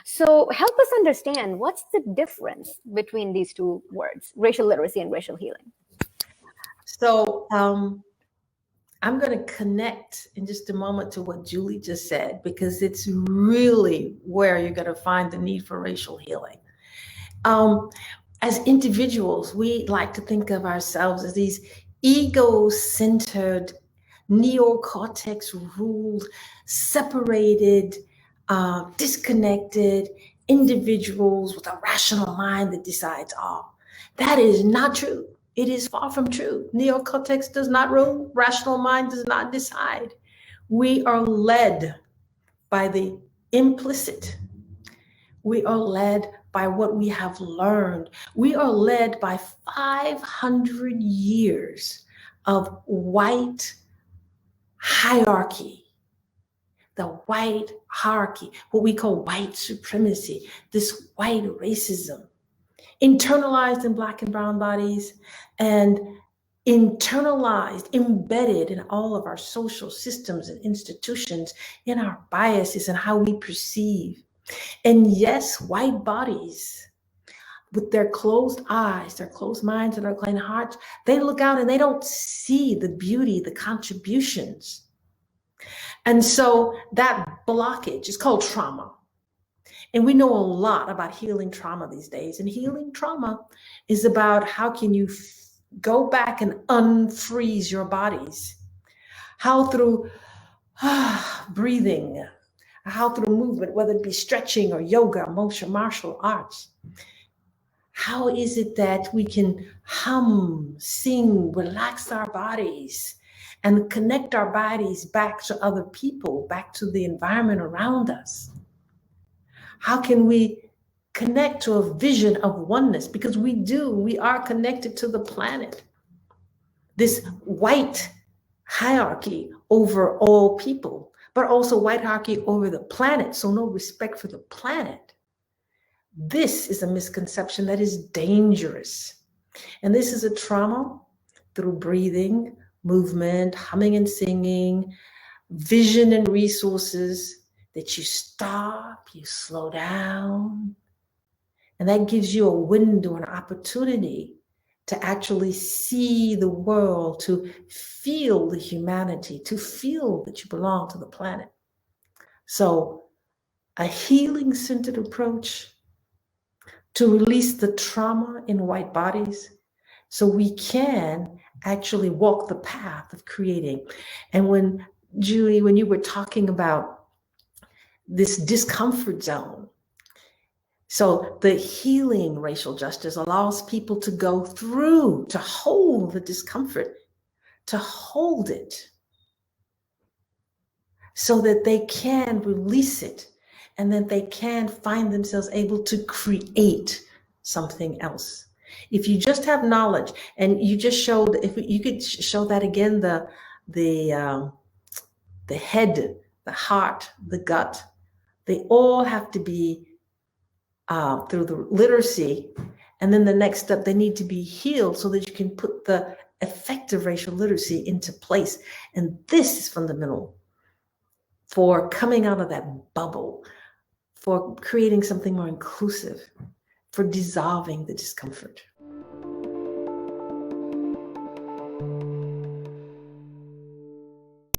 So help us understand, what's the difference between these two words, racial literacy and racial healing? So I'm going to connect in just a moment to what Julie just said, because it's really where you're going to find the need for racial healing. As individuals, we like to think of ourselves as these ego-centered, neocortex ruled, separated, disconnected individuals with a rational mind that decides all. That is not true. It is far from true. Neocortex does not rule. Rational mind does not decide. We are led by the implicit. We are led by what we have learned. We are led by 500 years of white hierarchy. The white hierarchy, what we call white supremacy, this white racism, internalized in Black and brown bodies, and internalized, embedded in all of our social systems and institutions, in our biases and how we perceive. And yes, white bodies, with their closed eyes, their closed minds, and their closed hearts, they look out and they don't see the beauty, the contributions. And so that blockage is called trauma. And we know a lot about healing trauma these days. And healing trauma is about how can you go back and unfreeze your bodies. How through breathing, how through movement, whether it be stretching or yoga, motion, martial arts. How is it that we can hum, sing, relax our bodies, and connect our bodies back to other people, back to the environment around us? How can we connect to a vision of oneness? Because we are connected to the planet. This white hierarchy over all people, but also white hierarchy over the planet. So no respect for the planet. This is a misconception that is dangerous. And this is a trauma through breathing, movement, humming and singing, vision and resources, that you stop, you slow down. And that gives you a window, an opportunity to actually see the world, to feel the humanity, to feel that you belong to the planet. So a healing-centered approach to release the trauma in white bodies so we can actually walk the path of creating. And when, Julie, when you were talking about this discomfort zone, so the healing racial justice allows people to go through, to hold the discomfort, to hold it so that they can release it, and that they can find themselves able to create something else. If you just have knowledge, and you just showed, if you could show that again, the head, the heart, the gut, they all have to be through the literacy. And then the next step, they need to be healed so that you can put the effective racial literacy into place. And this is fundamental for coming out of that bubble, for creating something more inclusive, for dissolving the discomfort.